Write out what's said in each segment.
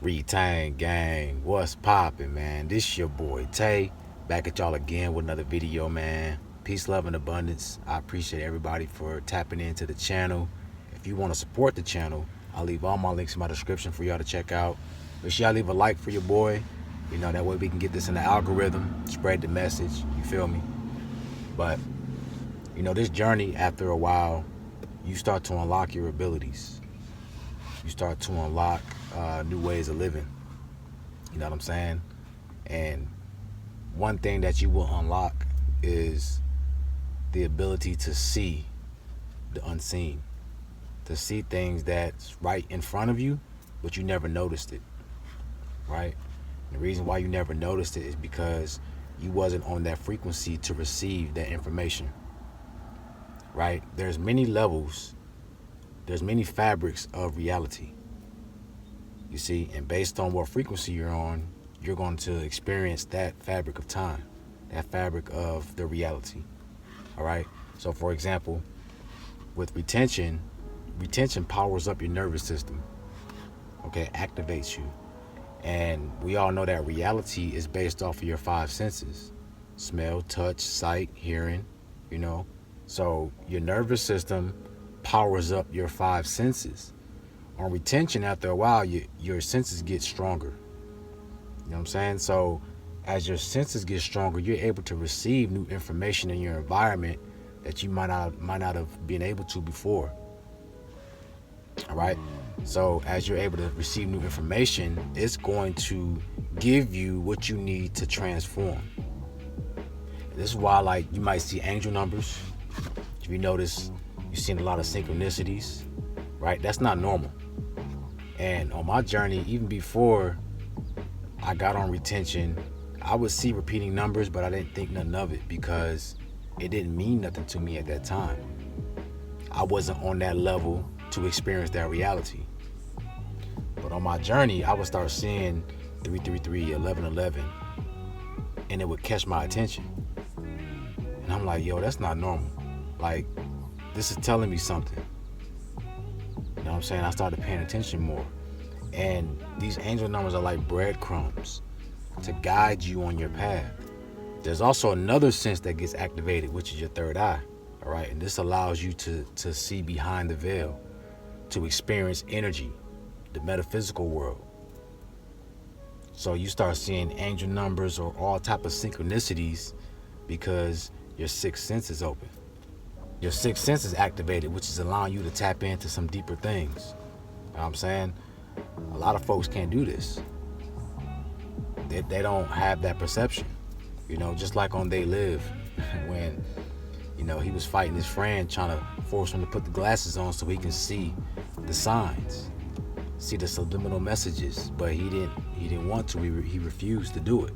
Retain gang, what's poppin', man? This your boy Tay, back at y'all again with another video, man. Peace, love, and abundance. I appreciate everybody for tapping into the channel. If you want to support the channel, I'll leave all my links in my description for y'all to check out. Make sure y'all leave a like for your boy. You know, that way we can get this in the algorithm, spread the message, you feel me? But, you know, this journey, after a while, you start to unlock your abilities. You start to unlock new ways of living. You know what I'm saying? And one thing that you will unlock is the ability to see the unseen, to see things that's right in front of you, but you never noticed it, right? And the reason why you never noticed it is because you wasn't on that frequency to receive that information, right? There's many levels, there's many fabrics of reality. You see, and based on what frequency you're on, you're going to experience that fabric of time, that fabric of the reality. All right. So, for example, with retention powers up your nervous system. Okay, activates you. And we all know that reality is based off of your five senses: smell, touch, sight, hearing, you know. So your nervous system powers up your five senses. On retention, after a while, your senses get stronger. You know what I'm saying? So as your senses get stronger, you're able to receive new information in your environment that you might not have been able to before. All right? So as you're able to receive new information, it's going to give you what you need to transform. And this is why, like, you might see angel numbers. If you notice, you've seen a lot of synchronicities, right? That's not normal. And on my journey, even before I got on retention, I would see repeating numbers, but I didn't think nothing of it because it didn't mean nothing to me at that time. I wasn't on that level to experience that reality. But on my journey, I would start seeing 333, 1111, and it would catch my attention. And I'm like, yo, that's not normal. Like, this is telling me something. You know what I'm saying? I started paying attention more. And these angel numbers are like breadcrumbs to guide you on your path. There's also another sense that gets activated, which is your third eye. All right. And this allows you to see behind the veil, to experience energy, the metaphysical world. So you start seeing angel numbers or all type of synchronicities because your sixth sense is open. Your sixth sense is activated, which is allowing you to tap into some deeper things. You know what I'm saying? A lot of folks can't do this. They don't have that perception. You know, just like on They Live, when, you know, he was fighting his friend, trying to force him to put the glasses on so he can see the signs, see the subliminal messages, but he didn't want to. He refused to do it.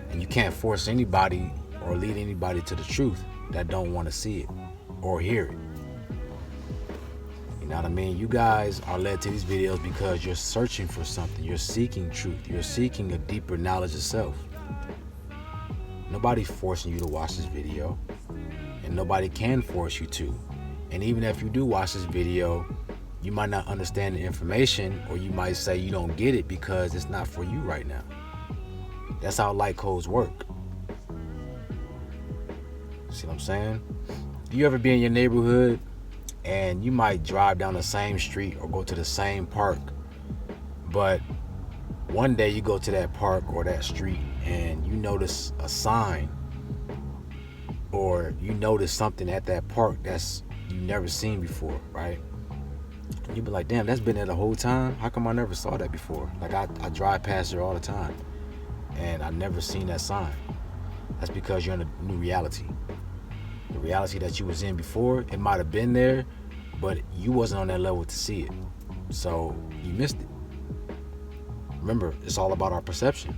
And you can't force anybody or lead anybody to the truth that don't want to see it or hear it. You know what I mean? You guys are led to these videos because you're searching for something. You're seeking truth. You're seeking a deeper knowledge of self. Nobody's forcing you to watch this video, and nobody can force you to. And even if you do watch this video, you might not understand the information, or you might say you don't get it because it's not for you right now. That's how light codes work. See what I'm saying? Do you ever be in your neighborhood and you might drive down the same street or go to the same park, but one day you go to that park or that street and you notice a sign, or you notice something at that park that's you never seen before, right? You be like, damn, that's been there the whole time. How come I never saw that before? Like I drive past there all the time and I never seen that sign. That's because you're in a new reality. The reality that you was in before, it might have been there, but you wasn't on that level to see it. So you missed it. Remember, it's all about our perception.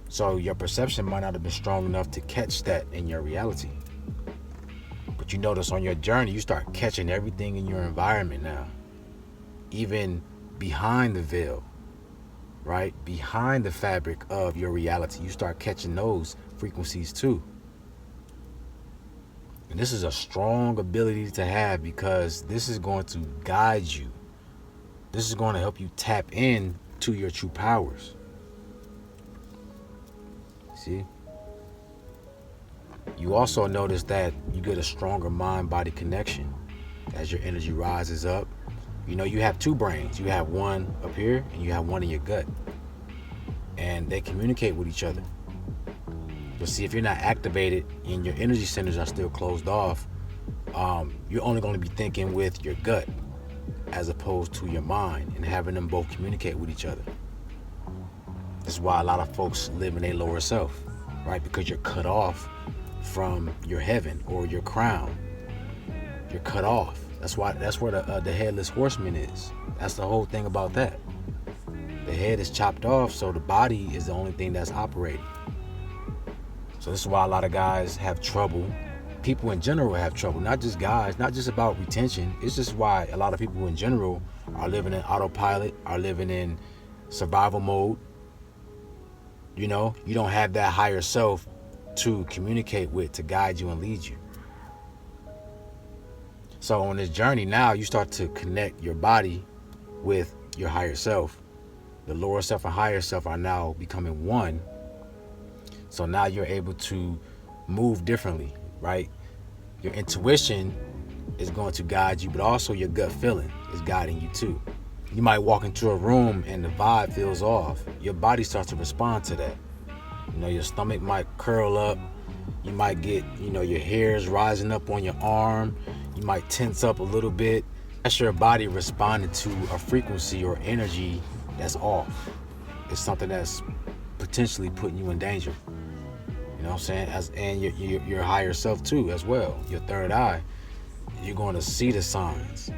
So your perception might not have been strong enough to catch that in your reality. But you notice on your journey, you start catching everything in your environment now. Even behind the veil, right? Behind the fabric of your reality, you start catching those frequencies too. And this is a strong ability to have because this is going to guide you This is going to help you tap in to your true powers. See? You also notice that you get a stronger mind-body connection as your energy rises up. You know, you have two brains. You have one up here and you have one in your gut. And they communicate with each other. But see, if you're not activated and your energy centers are still closed off, you're only going to be thinking with your gut as opposed to your mind and having them both communicate with each other. This is why a lot of folks live in their lower self, right? Because you're cut off from your heaven or your crown. You're cut off. That's where the headless horseman is. That's the whole thing about that. The head is chopped off, so the body is the only thing that's operating. So this is why a lot of guys have trouble. People in general have trouble, not just guys, not just about retention. It's just why a lot of people in general are living in autopilot, are living in survival mode. You know, you don't have that higher self to communicate with, to guide you and lead you. So on this journey now, you start to connect your body with your higher self. The lower self and higher self are now becoming one. So now you're able to move differently, right? Your intuition is going to guide you, but also your gut feeling is guiding you too. You might walk into a room and the vibe feels off. Your body starts to respond to that. You know, your stomach might curl up. You might get, you know, your hairs rising up on your arm. You might tense up a little bit. That's your body responding to a frequency or energy that's off. It's something that's potentially putting you in danger. You know what I'm saying? And your higher self too as well. Your third eye, you're going to see the signs.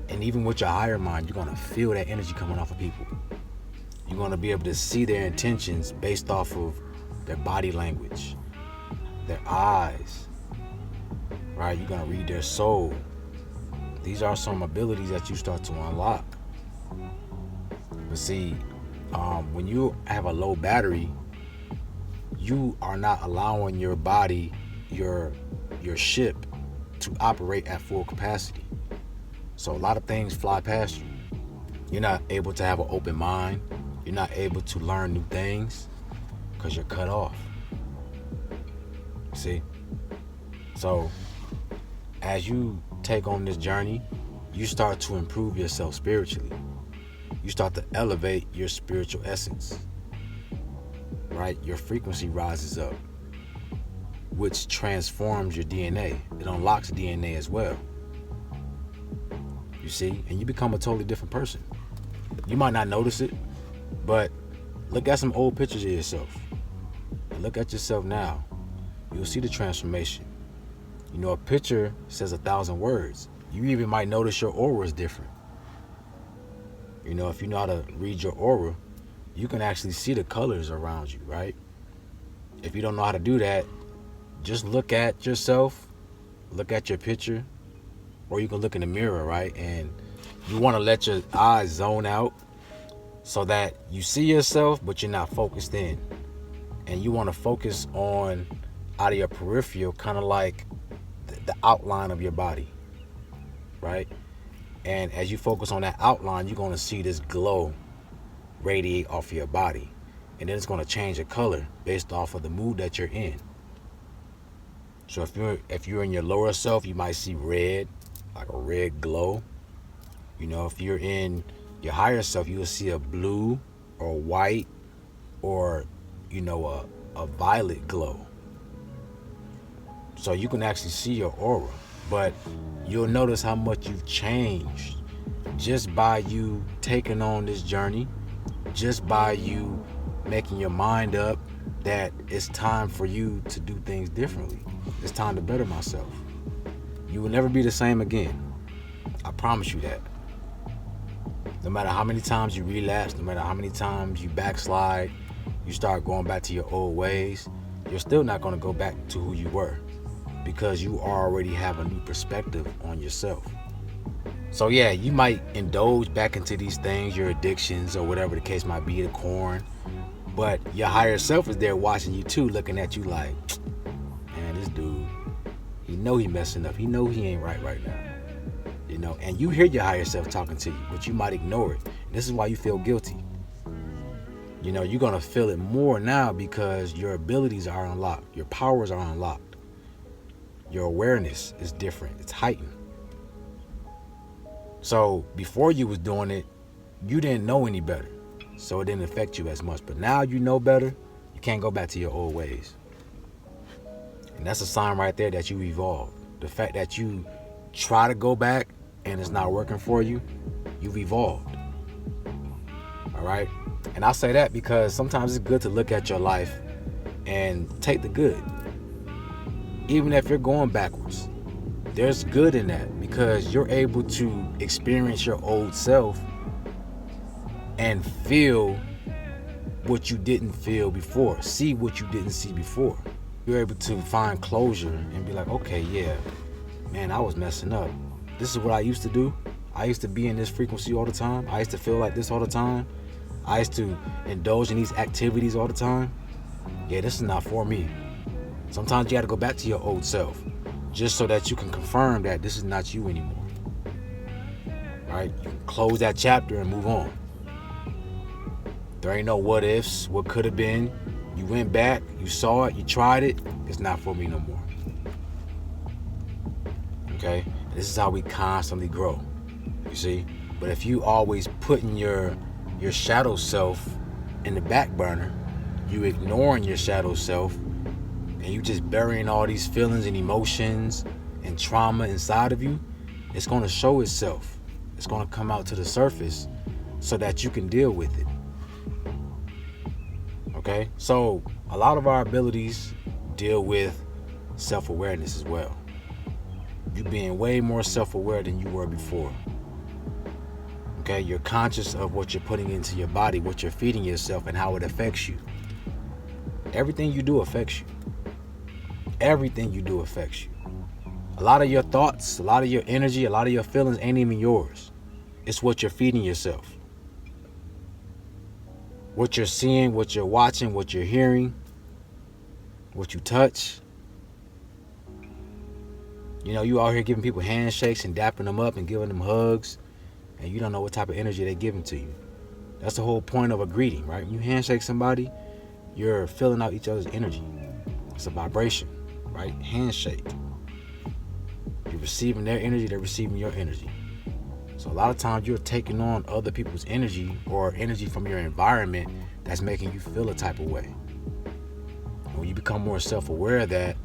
And even with your higher mind, you're going to feel that energy coming off of people. You're going to be able to see their intentions based off of their body language, their eyes, right? You're going to read their soul. These are some abilities that you start to unlock. But see, when you have a low battery, you are not allowing your body, your ship, to operate at full capacity. So a lot of things fly past you. You're not able to have an open mind. You're not able to learn new things because you're cut off. See? So as you take on this journey, you start to improve yourself spiritually. You start to elevate your spiritual essence, right? Your frequency rises up, which transforms your DNA. It unlocks DNA as well. You see? And you become a totally different person. You might not notice it, but look at some old pictures of yourself. And look at yourself now. You'll see the transformation. You know, a picture says 1,000 words. You even might notice your aura is different. You know, if you know how to read your aura, you can actually see the colors around you, right? If you don't know how to do that, just look at yourself, look at your picture, or you can look in the mirror, right? And you want to let your eyes zone out so that you see yourself, but you're not focused in. And you want to focus on out of your peripheral, kind of like the outline of your body, right? And as you focus on that outline, you're going to see this glow radiate off of your body. And then it's going to change the color based off of the mood that you're in. So if you're in your lower self, you might see red, like a red glow. You know, if you're in your higher self, you will see a blue or white or, you know, a violet glow. So you can actually see your aura, but you'll notice how much you've changed just by you taking on this journey, just by you making your mind up that it's time for you to do things differently. It's time to better myself. You will never be the same again. I promise you that. No matter how many times you relapse, no matter how many times you backslide, you start going back to your old ways, you're still not going to go back to who you were, because you already have a new perspective on yourself. So yeah, you might indulge back into these things, your addictions or whatever the case might be, the corn, but your higher self is there watching you too, looking at you like, man, this dude, he know he messing up. He know he ain't right now. You and you hear your higher self talking to you, but you might ignore it. And this is why you feel guilty. You're going to feel it more now because your abilities are unlocked. Your powers are unlocked. Your awareness is different. It's heightened. So before you was doing it, you didn't know any better. So it didn't affect you as much. But now you know better, you can't go back to your old ways. And that's a sign right there that you evolved. The fact that you try to go back and it's not working for you, you've evolved. All right? And I say that because sometimes it's good to look at your life and take the good. Even if you're going backwards, there's good in that because you're able to experience your old self and feel what you didn't feel before, see what you didn't see before. You're able to find closure and be like, okay, yeah, man, I was messing up. This is what I used to do. I used to be in this frequency all the time. I used to feel like this all the time. I used to indulge in these activities all the time. Yeah, this is not for me. Sometimes you got to go back to your old self just so that you can confirm that this is not you anymore. Right? You can close that chapter and move on. There ain't no what ifs, what could have been. You went back, you saw it, you tried it. It's not for me no more. Okay? This is how we constantly grow. You see? But if you always putting your shadow self in the back burner, you ignoring your shadow self, and you just burying all these feelings and emotions and trauma inside of you, it's going to show itself. It's going to come out to the surface so that you can deal with it. Okay? So a lot of our abilities deal with self-awareness as well. You being way more self-aware than you were before. Okay? You're conscious of what you're putting into your body, what you're feeding yourself, and how it affects you. Everything you do affects you. Everything you do affects you. A lot of your thoughts, a lot of your energy, a lot of your feelings ain't even yours. It's what you're feeding yourself. What you're seeing, what you're watching, what you're hearing, what you touch. You out here giving people handshakes and dapping them up and giving them hugs, and you don't know what type of energy they're giving to you. That's the whole point of a greeting, right? When you handshake somebody, you're filling out each other's energy. It's a vibration, right? Handshake. You're receiving their energy, they're receiving your energy. So a lot of times you're taking on other people's energy or energy from your environment that's making you feel a type of way. And when you become more self-aware of that,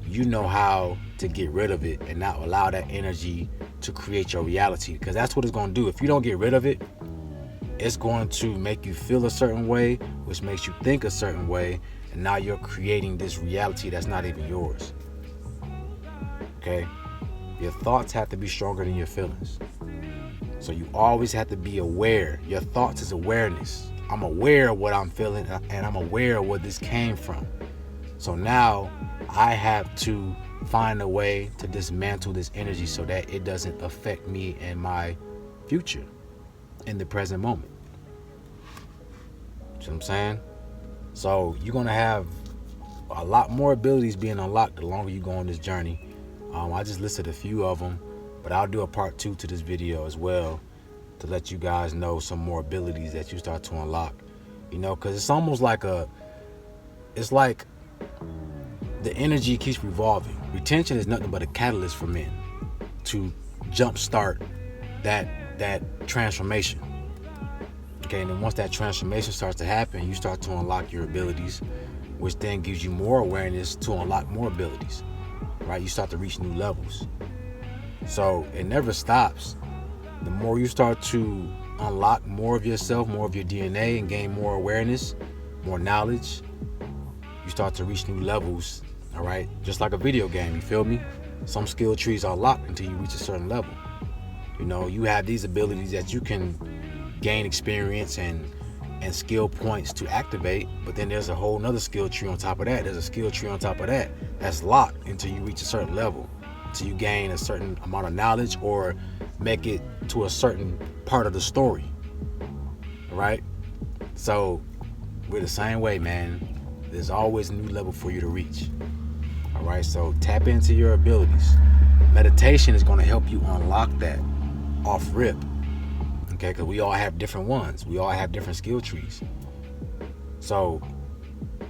you know how to get rid of it and not allow that energy to create your reality, because that's what it's going to do. If you don't get rid of it, it's going to make you feel a certain way, which makes you think a certain way, and now you're creating this reality that's not even yours. Okay? Your thoughts have to be stronger than your feelings. So you always have to be aware. Your thoughts is awareness. I'm aware of what I'm feeling, and I'm aware of where this came from. So now I have to find a way to dismantle this energy so that it doesn't affect me and my future in the present moment. You know what I'm saying? So you're going to have a lot more abilities being unlocked the longer you go on this journey. I just listed a few of them, but I'll do a part 2 to this video as well to let you guys know some more abilities that you start to unlock. Because it's almost like it's like the energy keeps revolving. Retention is nothing but a catalyst for men to jumpstart that transformation. Okay, and then once that transformation starts to happen, you start to unlock your abilities, which then gives you more awareness to unlock more abilities. Right? You start to reach new levels. So it never stops. The more you start to unlock more of yourself, more of your DNA, and gain more awareness, more knowledge, you start to reach new levels. All right? Just like a video game, you feel me? Some skill trees are locked until you reach a certain level. You have these abilities that you can gain experience and skill points to activate, but then there's a whole nother skill tree on top of that. There's a skill tree on top of that that's locked until you reach a certain level, until you gain a certain amount of knowledge or make it to a certain part of the story. Right? So we're the same way, man. There's always a new level for you to reach. All right, so tap into your abilities. Meditation is going to help you unlock that off rip. Okay, because we all have different ones. We all have different skill trees. So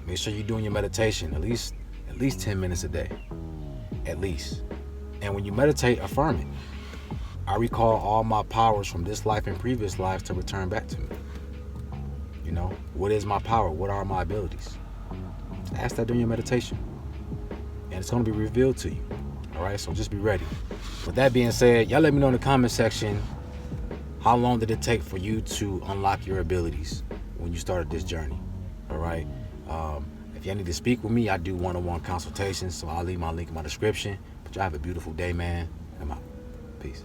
make sure you're doing your meditation at least 10 minutes a day. At least. And when you meditate, affirm it. I recall all my powers from this life and previous lives to return back to me. You know, what is my power? What are my abilities? Ask that during your meditation. And it's going to be revealed to you. All right, so just be ready. With that being said, y'all let me know in the comment section, how long did it take for you to unlock your abilities when you started this journey? All right. If y'all need to speak with me, I do one-on-one consultations, so I'll leave my link in my description. But y'all have a beautiful day, man. I'm out. Peace.